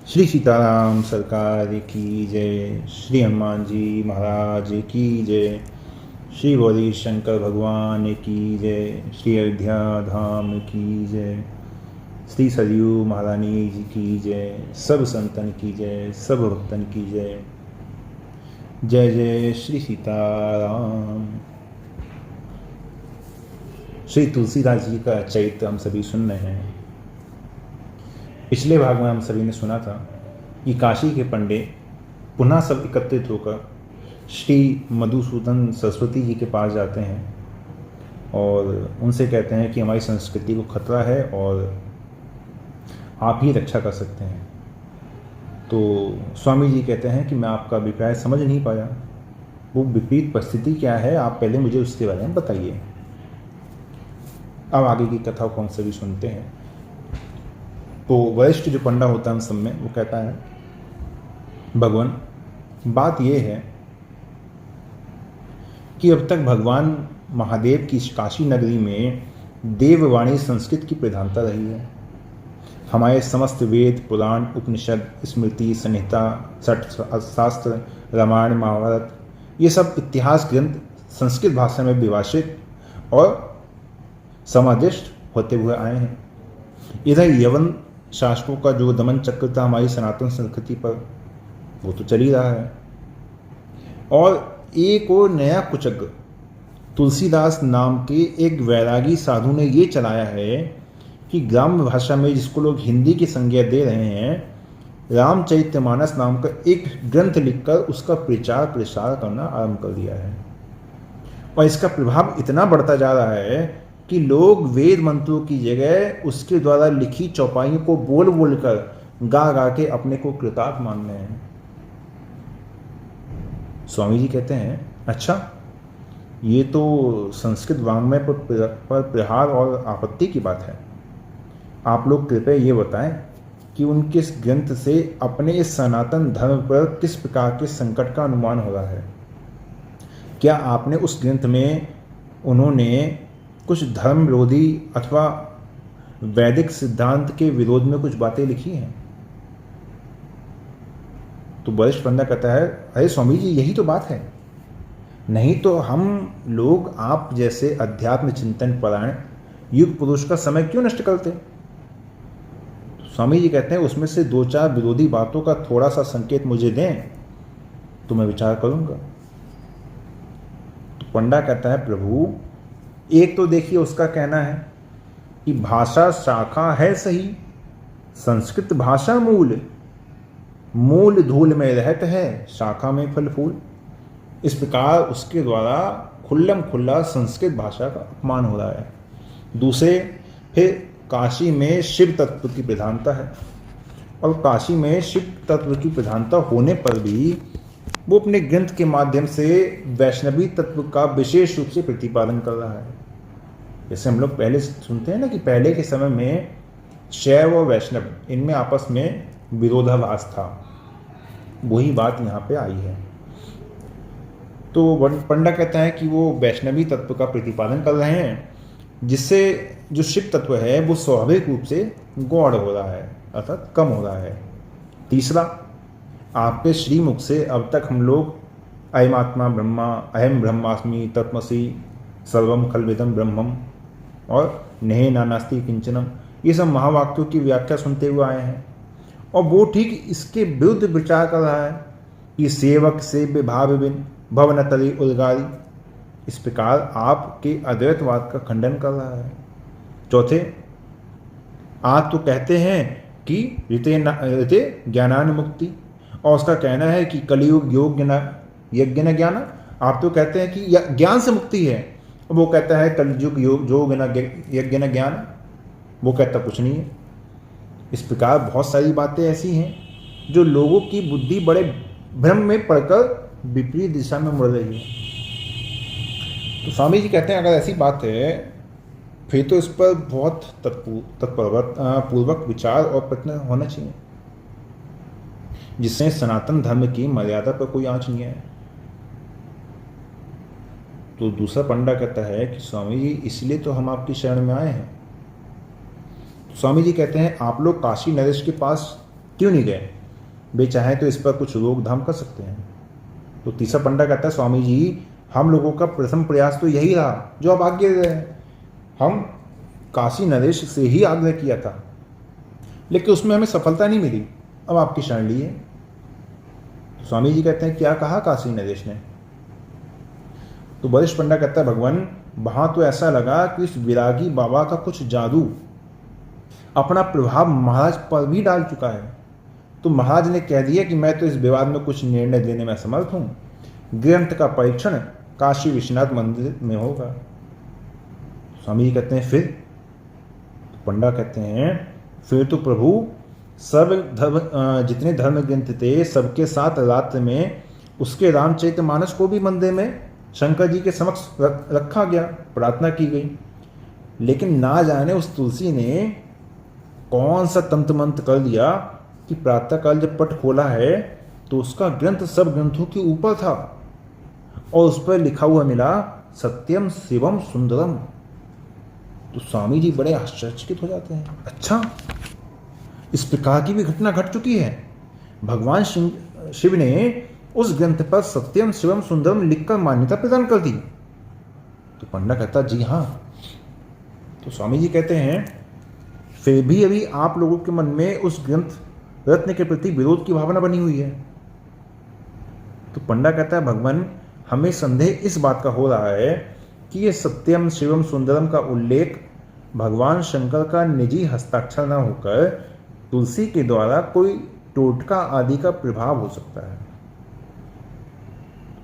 श्री सीताराम सरकार की जय। श्री हनुमान जी महाराज की जय। श्री गौरी शंकर भगवान की जय। श्री अयोध्या धाम की जय। श्री सरयू महारानी जी की जय। सब संतन की जय, सब भक्तन की जय। जय जय श्री सीताराम। श्री तुलसीदास जी का चरित्र हम सभी सुन रहे हैं। पिछले भाग में हम सभी ने सुना था कि काशी के पंडे पुनः सब एकत्रित होकर श्री मधुसूदन सरस्वती जी के पास जाते हैं और उनसे कहते हैं कि हमारी संस्कृति को खतरा है और आप ही रक्षा कर सकते हैं। तो स्वामी जी कहते हैं कि मैं आपका अभिप्राय समझ नहीं पाया, वो विपरीत परिस्थिति क्या है, आप पहले मुझे उसके बारे में बताइए। अब आगे की कथा को हम सभी सुनते हैं। तो वरिष्ठ जो पंडा होता है उन सब में, वो कहता है, भगवान बात यह है कि अब तक भगवान महादेव की काशी नगरी में देववाणी संस्कृत की प्रधानता रही है। हमारे समस्त वेद, पुराण, उपनिषद, स्मृति, संहिता, सठ शास्त्र, रामायण, महाभारत, ये सब इतिहास ग्रंथ संस्कृत भाषा में विभाषित और समादिष्ट होते हुए आए हैं। इधर यवन शासकों का जो दमन चक्र था हमारी सनातन संस्कृति पर, वो तो चल ही रहा है। और एक और नया कुचक्र तुलसीदास नाम के एक वैरागी साधु ने ये चलाया है कि ग्राम्य भाषा में, जिसको लोग हिंदी की संज्ञा दे रहे हैं, रामचरितमानस नाम का एक ग्रंथ लिखकर उसका प्रचार प्रसार करना आरंभ कर दिया है। और इसका प्रभाव इतना बढ़ता जा रहा है कि लोग वेद मंत्रों की जगह उसके द्वारा लिखी चौपाइयों को बोल बोल कर, गा गा के अपने को कृतार्थ मान रहे हैं। स्वामी जी कहते हैं, अच्छा, ये तो संस्कृत वाङ्मय पर प्रहार और आपत्ति की बात है। आप लोग कृपया ये बताएं कि उनके इस ग्रंथ से अपने इस सनातन धर्म पर किस प्रकार के संकट का अनुमान हो रहा है। क्या आपने उस ग्रंथ में उन्होंने कुछ धर्म विरोधी अथवा वैदिक सिद्धांत के विरोध में कुछ बातें लिखी हैं? तो वरिष्ठ पंडा कहता है, अरे स्वामी जी, यही तो बात है। नहीं तो हम लोग आप जैसे अध्यात्म चिंतन परायण युग पुरुष का समय क्यों नष्ट करते? तो स्वामी जी कहते हैं, उसमें से दो चार विरोधी बातों का थोड़ा सा संकेत मुझे दें तो मैं विचार करूंगा। तो पंडा कहता है, प्रभु, एक तो देखिए, उसका कहना है कि भाषा शाखा है सही, संस्कृत भाषा मूल, मूल धूल में रहत है, शाखा में फल फूल। इस प्रकार उसके द्वारा खुल्लम खुल्ला संस्कृत भाषा का अपमान हो रहा है। दूसरे, फिर काशी में शिव तत्व की प्रधानता है और काशी में शिव तत्व की प्रधानता होने पर भी वो अपने ग्रंथ के माध्यम से वैष्णवी तत्व का विशेष रूप से प्रतिपादन कर रहा है। जैसे हम लोग पहले सुनते हैं ना कि पहले के समय में शैव और वैष्णव, इनमें आपस में विरोधाभास था, वही बात यहाँ पे आई है। तो पंडा कहता है कि वो वैष्णवी तत्व का प्रतिपादन कर रहे हैं, जिससे जो शिव तत्व है वो स्वाभाविक रूप से गौड़ हो रहा है, अर्थात कम हो रहा है। तीसरा, आपके श्रीमुख से अब तक हम लोग अयमात्मा ब्रह्मा, अहम ब्रह्मास्मि, तत्मसि, सर्वम खल्विदम ब्रह्मम और नेहे नानास्ति किंचनम, ये सब महावाक्यों की व्याख्या सुनते हुए आए हैं। और वो ठीक इसके विरुद्ध विचार कर रहा है कि सेवक से भाव बिन भवन तली उलगारी। इस प्रकार आपके अद्वैतवाद का खंडन कर रहा है। चौथे, आप तो कहते हैं कि ऋते ज्ञानान मुक्ति, और उसका कहना है कि कलियुग योग यज्ञ न ज्ञान। आप तो कहते हैं कि ज्ञान से मुक्ति है, वो कहता है कलयुग योग न यज्ञ न ज्ञान। वो कहता कुछ नहीं है। इस प्रकार बहुत सारी बातें ऐसी हैं जो लोगों की बुद्धि बड़े भ्रम में पड़कर विपरीत दिशा में मुड़ रही है। तो स्वामी जी कहते हैं, अगर ऐसी बात है फिर तो इस पर बहुत तत्पूर्वक विचार और प्रयत्न होना चाहिए, जिससे सनातन धर्म की मर्यादा पर कोई आंच नहीं है। तो दूसरा पंडा कहता है कि स्वामी जी, इसलिए तो हम आपकी शरण में आए हैं। स्वामी जी कहते हैं, आप लोग काशी नरेश के पास क्यों नहीं गए? वे चाहें तो इस पर कुछ रोकथाम कर सकते हैं। तो तीसरा पंडा कहता है, स्वामी जी हम लोगों का प्रथम प्रयास तो यही रहा जो आप आज्ञा दे रहे हैं। हम काशी नरेश से ही आग्रह किया था, लेकिन उसमें हमें सफलता नहीं मिली। अब आपकी शरण ली है। तो स्वामी जी कहते हैं, क्या कहा काशी नरेश ने? तो वरिष्ठ पंडा कहता है, भगवान वहां तो ऐसा लगा कि इस विरागी बाबा का कुछ जादू अपना प्रभाव महाराज पर भी डाल चुका है। तो महाराज ने कह दिया कि मैं तो इस विवाद में कुछ निर्णय देने में असमर्थ हूं। ग्रंथ का परीक्षण काशी विश्वनाथ मंदिर में होगा। स्वामी जी कहते हैं, फिर? तो पंडा कहते हैं, फिर तो प्रभु सब धर्म जितने धर्म ग्रंथ थे सबके साथ रात्र में उसके रामचरितमानस को भी मंदिर में शंकर जी के समक्ष रखा गया, प्रार्थना की गई। लेकिन ना जाने उस तुलसी ने कौन सा तंत्र मंत्र कर दिया कि प्रातःकाल जब पट खोला है तो उसका ग्रंथ सब ग्रंथों के ऊपर था और उस पर लिखा हुआ मिला सत्यम शिवम सुंदरम। तो स्वामी जी बड़े आश्चर्यचकित हो जाते हैं। अच्छा, इस प्रकार की भी घटना घट चुकी है? भगवान शिव ने उस ग्रंथ पर सत्यम शिवम सुंदरम लिखकर मान्यता प्रदान कर दी? तो पंडा कहता, जी हाँ। तो स्वामी जी कहते हैं, फिर भी अभी आप लोगों के मन में उस ग्रंथ रत्न के प्रति विरोध की भावना बनी हुई है। तो पंडा कहता है, भगवान हमें संदेह इस बात का हो रहा है कि यह सत्यम शिवम सुंदरम का उल्लेख भगवान शंकर का निजी हस्ताक्षर न होकर तुलसी के द्वारा कोई टोटका आदि का प्रभाव हो सकता है।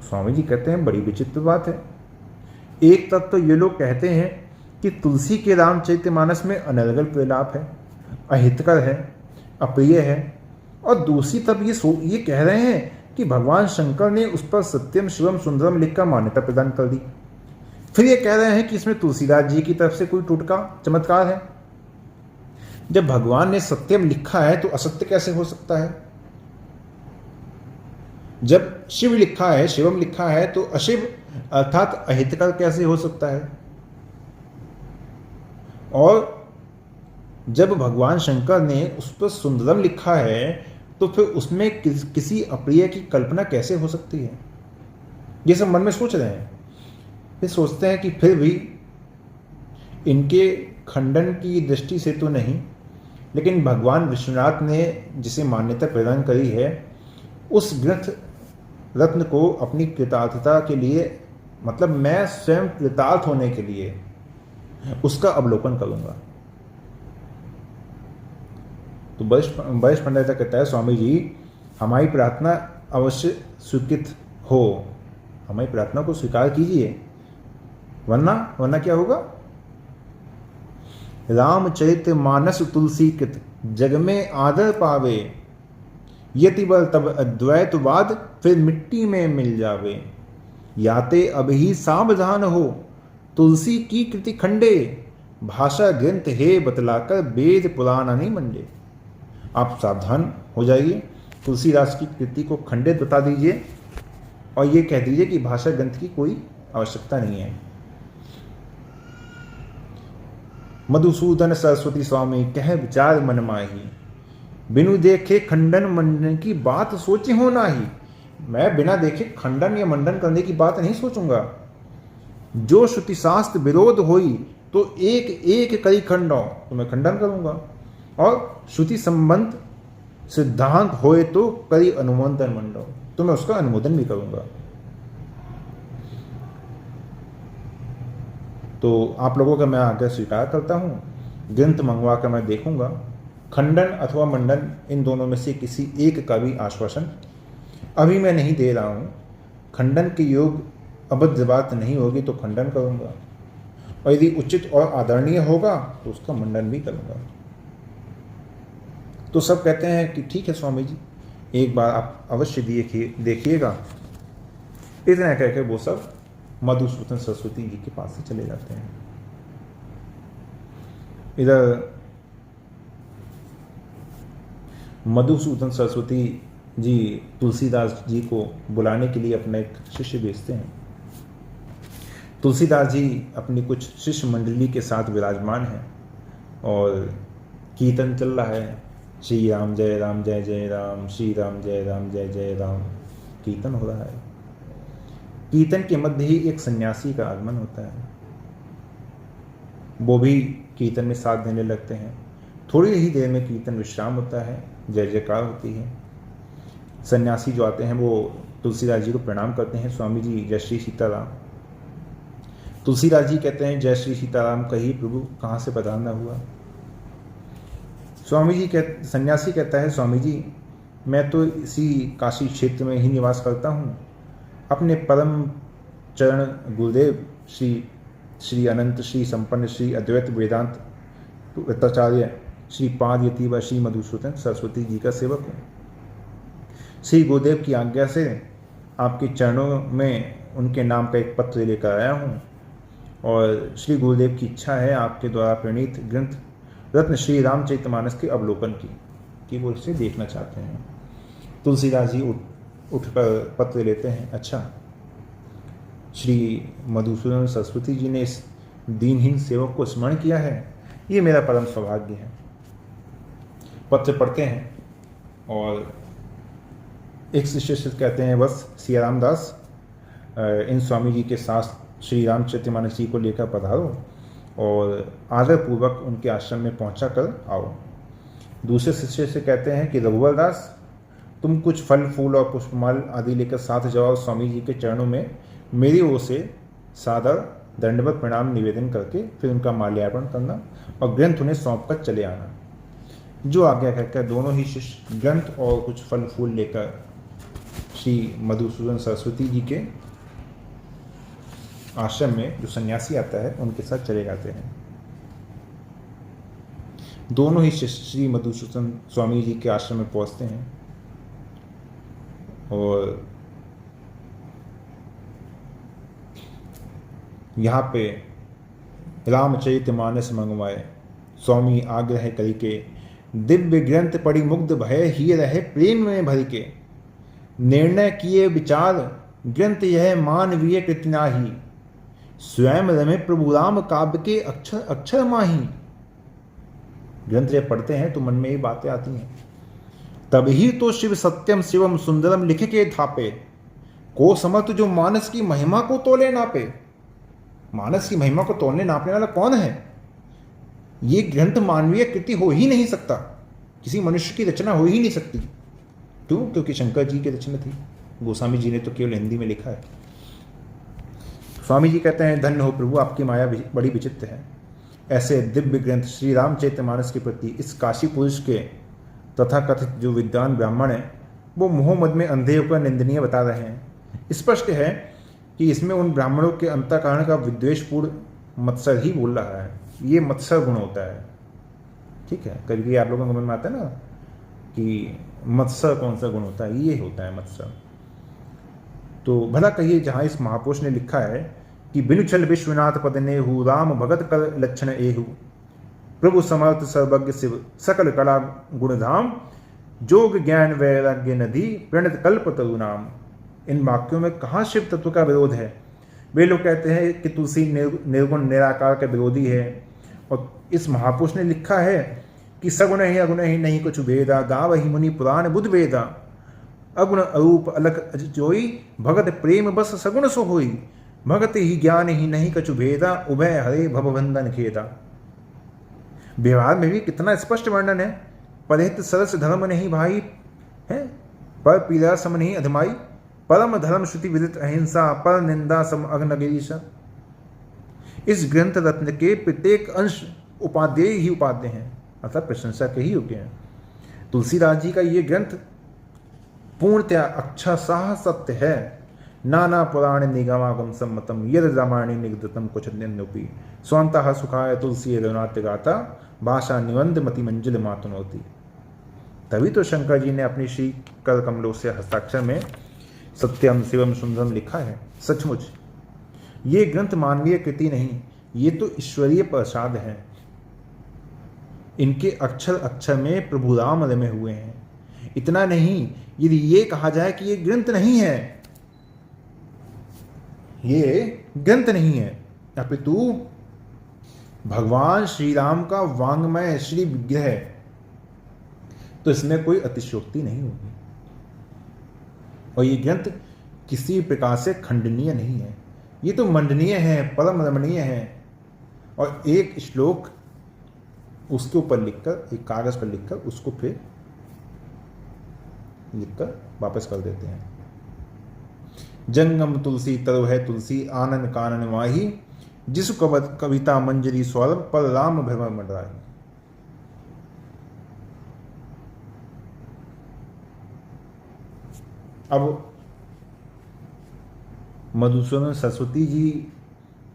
स्वामी जी कहते हैं, बड़ी विचित्र बात है। एक तक तो ये लोग कहते हैं कि तुलसी के रामचरितमानस में अनर्गल प्रलाप है, अहितकर है, अप्रिय है, और दूसरी तरफ ये कह रहे हैं कि भगवान शंकर ने उस पर सत्यम शिवम सुंदरम लिखकर मान्यता प्रदान कर दी। फिर ये कह रहे हैं कि इसमें तुलसीदास जी की तरफ से कोई टोटका चमत्कार है। जब भगवान ने सत्यम लिखा है तो असत्य कैसे हो सकता है? जब शिव लिखा है, शिवम लिखा है, तो अशिव अर्थात अहितकर कैसे हो सकता है? और जब भगवान शंकर ने उस पर सुंदरम लिखा है तो फिर उसमें किसी अप्रिय की कल्पना कैसे हो सकती है? ये सब मन में सोच रहे हैं। फिर सोचते हैं कि फिर भी इनके खंडन की दृष्टि से तो नहीं, लेकिन भगवान विश्वनाथ ने जिसे मान्यता प्रदान करी है उस ग्रंथ रत्न को अपनी कृतार्थता के लिए, मतलब मैं स्वयं कृतार्थ होने के लिए उसका अवलोकन करूंगा। तो वरिष्ठ पंडित कहता है, स्वामी जी हमारी प्रार्थना अवश्य स्वीकृत हो, हमारी प्रार्थना को स्वीकार कीजिए, वरना क्या होगा? रामचरित मानस तुलसी कृत जग में आदर पावे, यति बल तब अद्वैतवाद फिर मिट्टी में मिल जावे। याते अभी सावधान हो तुलसी की कृति खंडे, भाषा ग्रंथ हे बतलाकर वेद पुराण नहीं मंडे। आप सावधान हो जाइए, तुलसीदास की कृति को खंडित बता दीजिए और ये कह दीजिए कि भाषा ग्रंथ की कोई आवश्यकता नहीं है। मधुसूदन सरस्वती स्वामी कह विचार मन माही, बिनु देखे खंडन मंडन की बात सोचे हो नाही। मैं बिना देखे खंडन या मंडन करने की बात नहीं सोचूंगा। जो श्रुति शास्त्र विरोध होई तो एक एक कई खंडो, तो मैं खंडन करूंगा, और श्रुति संबंध सिद्धांत होए तो कई अनुमोदन मंडो, तो मैं उसका अनुमोदन भी करूंगा। तो आप लोगों का मैं आज्ञा स्वीकार करता हूं, ग्रंथ मंगवा कर मैं देखूंगा। खंडन अथवा मंडन इन दोनों में से किसी एक का भी आश्वासन अभी मैं नहीं दे रहा हूं। खंडन के योग अबद्ध बात नहीं होगी तो खंडन करूंगा, और यदि उचित और आदरणीय होगा तो उसका मंडन भी करूंगा। तो सब कहते हैं कि ठीक है स्वामी जी, एक बार आप अवश्य देखिएगा। इतना कहकर वो सब मधुसूदन सरस्वती जी के पास से चले जाते हैं। इधर मधुसूदन सरस्वती जी तुलसीदास जी को बुलाने के लिए अपना एक शिष्य भेजते हैं। तुलसीदास जी अपनी कुछ शिष्य मंडली के साथ विराजमान हैं और कीर्तन चल रहा है, श्री राम जय जय राम, श्री राम जय जय राम कीर्तन हो रहा है। कीर्तन के मध्य ही एक सन्यासी का आगमन होता है, वो भी कीर्तन में साथ देने लगते हैं। थोड़ी ही देर में कीर्तन विश्राम होता है, जय जयकार होती है। सन्यासी जो आते हैं वो तुलसीदास जी को प्रणाम करते हैं, स्वामी जी जय श्री सीताराम। तुलसीदास जी कहते हैं जय श्री सीताराम, कहिए प्रभु कहाँ से पधारना हुआ। सन्यासी कहता है स्वामी जी मैं तो इसी काशी क्षेत्र में ही निवास करता हूँ। अपने परम चरण गुरुदेव श्री अनंत श्री संपन्न श्री अद्वैत वेदांत वृत्ताचार्य श्री पाद यति व श्री मधुसूदन सरस्वती जी का सेवक हूँ। श्री गुरुदेव की आज्ञा से आपके चरणों में उनके नाम का एक पत्र लेकर आया हूँ और श्री गुरुदेव की इच्छा है आपके द्वारा प्रणीत ग्रंथ रत्न श्री रामचरितमानस के अवलोकन की, कि वो इसे देखना चाहते हैं। तुलसीदास जी उठकर पत्र लेते हैं। अच्छा, श्री मधुसूदन सरस्वती जी ने इस दीनहीन सेवक को स्मरण किया है, ये मेरा परम सौभाग्य है। पत्र पढ़ते हैं और एक शिष्य से कहते हैं बस सियाराम दास इन स्वामी जी के साथ श्री रामचरितमानस जी को लेकर पधारो और आदरपूर्वक उनके आश्रम में पहुंचा कर आओ। दूसरे शिष्य से कहते हैं कि रघुवर दास तुम कुछ फल फूल और पुष्पमाल आदि लेकर साथ जाओ, स्वामी जी के चरणों में मेरी ओर से सादर दंडवत प्रणाम निवेदन करके फिर उनका माल्यार्पण करना और ग्रंथ उन्हें सौंप कर चले आना। जो आज्ञा कहकर दोनों ही शिष्य ग्रंथ और कुछ फल फूल लेकर श्री मधुसूदन सरस्वती जी के आश्रम में जो सन्यासी आता है उनके साथ चले जाते हैं। दोनों ही शिष्य श्री मधुसूदन स्वामी जी के आश्रम में पहुंचते हैं और यहाँ पे रामचरितमानस मंगवाए स्वामी आग्रह करके, दिव्य ग्रंथ पढ़ी मुग्ध भय ही रहे प्रेम में भर के, निर्णय किए विचार ग्रंथ यह मानवीय कृतना ही, स्वयं रमे प्रभु राम काव्य के अक्षर अक्षर माही। ग्रंथ जब पढ़ते हैं तो मन में ये बातें आती हैं, तभी तो शिव सत्यम शिवम सुंदरम लिख के थापे, को समर्थ जो मानस की महिमा को तोले नापे। मानस की महिमा को तोलने नापने वाला कौन है? ये ग्रंथ मानवीय कृति हो ही नहीं सकता, किसी मनुष्य की रचना हो ही नहीं सकती। क्यों? क्योंकि शंकर जी की रचना थी, गोस्वामी जी ने तो केवल हिंदी में लिखा है। स्वामी जी कहते हैं धन्य हो प्रभु, आपकी माया बड़ी विचित्र है। ऐसे दिव्य ग्रंथ श्री रामचरितमानस के प्रति इस काशी पुरुष के तथाकथित जो विद्वान ब्राह्मण हैं वो मोह मद में अंधे होकर निंदनीय बता रहे हैं। स्पष्ट है कि इसमें उन ब्राह्मणों के अंतःकरण का विद्वेषपूर्ण मत्सर ही बोल रहा है। ये मत्सर गुण होता है, ठीक है। कभी आप लोगों को मन में आता है ना कि मत्सर कौन सा गुण होता है, ये होता है मत्सर। तो भला कहिए जहाँ इस महापुरुष ने लिखा है कि बिनु छल विश्वनाथ पद नेहु, राम भगत कर लक्षण एहु, प्रभु समर्थ सर्वज्ञ शिव सकल कला गुणधाम, जोग ज्ञान वैराग्य नदी प्रणत कल्प तरु नाम। इन वाक्यों में कहाँ शिव तत्व का विरोध है? वे लोग कहते हैं कि तुलसी निर्गुण निराकार का विरोधी है, और इस महापुरुष ने लिखा है कि सगुण ही अगुण ही नहीं कुछ भेदा, गाव ही मुनि पुराण बुध वेदा, अगुण अरूप अलख अजोई, भगत प्रेम बस सगुण सो होई, भगत ही ज्ञान ही नहीं कछु भेदा, उभय हरे भवबंधन खेदा। व्यवहार में भी कितना स्पष्ट वर्णन है। परहित सरस धर्म नहीं भाई है, पर पीला सम नहीं अधमाई, परम धर्म श्रुति विदित अहिंसा, पर निंदा सम अग्नगिरीशा। इस ग्रंथ रत्न के प्रत्येक अंश उपादेय ही उपादेय हैं, अर्थात प्रशंसा के ही योग्य हैं। तुलसीदास जी का ये ग्रंथ पूर्णतया अक्षरशः सत्य है। नाना पुराण निगमागम सम्मतम यद रामायणी निगदतम कुछ न्योपी, स्वंतः सुखाय तुलसी रघुनाथ गाता, भाषा निबंध मति मंजिल मातुनोती। तभी तो शंकर जी ने अपनी श्री कर कमलों से हस्ताक्षर में सत्यम शिवम सुंदरम लिखा है। सचमुच ये ग्रंथ मानवीय कृति नहीं, ये तो ईश्वरीय प्रसाद है। इनके अक्षर अक्षर में प्रभु राम रमे हुए हैं। इतना नहीं, यदि ये कहा जाए कि ये ग्रंथ नहीं है, ये ग्रंथ नहीं है, अपितु भगवान श्री राम का वांग्मय श्री विग्रह तो इसमें कोई अतिशयोक्ति नहीं होगी। और ये ग्रंथ किसी प्रकार से खंडनीय नहीं है, ये तो मंडनीय है, परम रमणीय है। और एक श्लोक उसके ऊपर लिखकर, एक कागज पर लिखकर, उसको फिर लिखकर वापस कर देते हैं। जंगम तुलसी तरु है तुलसी, आनन कानन माही, जिस कविता मंजरी सौरभ, पर राम भ्रमर मंडराही। अब मधुसूदन सरस्वती जी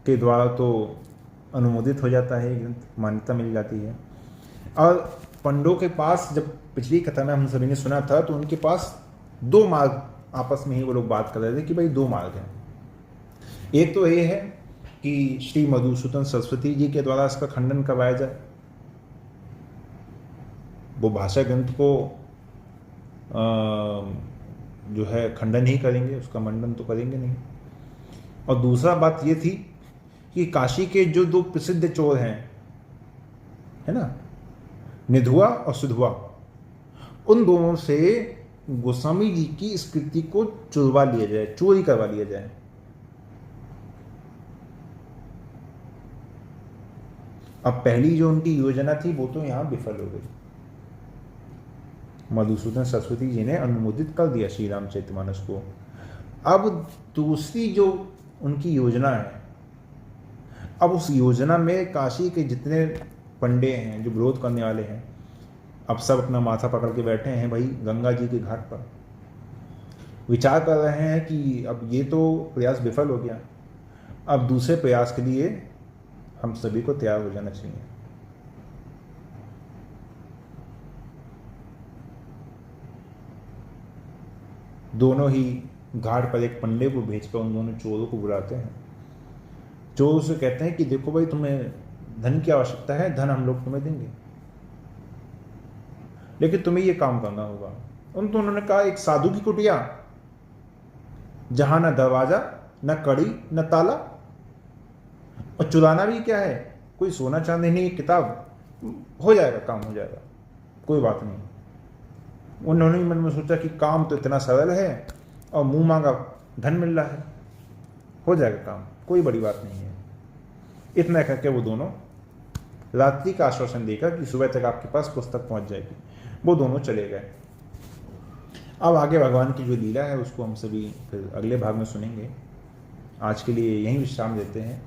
के द्वारा तो अनुमोदित हो जाता है ग्रंथ, मान्यता मिल जाती है। और पंडों के पास, जब पिछली कथा में हम सभी ने सुना था, तो उनके पास दो मार्ग, आपस में ही वो लोग बात कर रहे थे कि भाई दो मार्ग हैं। एक तो ये है कि श्री मधुसूदन सरस्वती जी के द्वारा इसका खंडन करवाया जाए, वो भाषा ग्रंथ को जो है खंडन ही करेंगे, उसका मंडन तो करेंगे नहीं। और दूसरा बात ये थी कि काशी के जो दो प्रसिद्ध चोर हैं, है ना, निधुआ और सुधुआ, उन दोनों से गोस्वामी जी की स्कृति को चुरवा लिया जाए, चोरी करवा लिया जाए। अब पहली जो उनकी योजना थी वो तो यहां विफल हो गई। मधुसूदन सरस्वती जी ने अनुमोदित कर दिया श्री रामचरितमानस को। अब दूसरी जो उनकी योजना है, अब उस योजना में काशी के जितने पंडे हैं जो विरोध करने वाले हैं, अब सब अपना माथा पकड़ के बैठे हैं भाई गंगा जी के घाट पर, विचार कर रहे हैं कि अब ये तो प्रयास विफल हो गया, अब दूसरे प्रयास के लिए हम सभी को तैयार हो जाना चाहिए। दोनों ही घाट पर एक पंडे को भेजकर उन दोनों चोरों को बुलाते हैं। चोर से कहते हैं कि देखो भाई, तुम्हें धन की आवश्यकता है, धन हम लोग तुम्हें देंगे, लेकिन तुम्हें ये काम करना होगा। उन दोनों ने कहा, एक साधु की कुटिया, जहां न दरवाजा, न कड़ी, न ताला, और चुराना भी क्या है, कोई सोना चांदी नहीं, किताब, हो जाएगा, काम हो जाएगा, कोई बात नहीं। उन्होंने मन में सोचा कि काम तो इतना सरल है और मुंह मांगा धन मिल रहा है, हो जाएगा काम, कोई बड़ी बात नहीं है। इतना करके वो दोनों रात्रि का आश्वासन देकर कि सुबह तक आपके पास पुस्तक पहुंच जाएगी, वो दोनों चले गए। अब आगे भगवान की जो लीला है उसको हम सभी फिर अगले भाग में सुनेंगे। आज के लिए यहीं विश्राम देते हैं।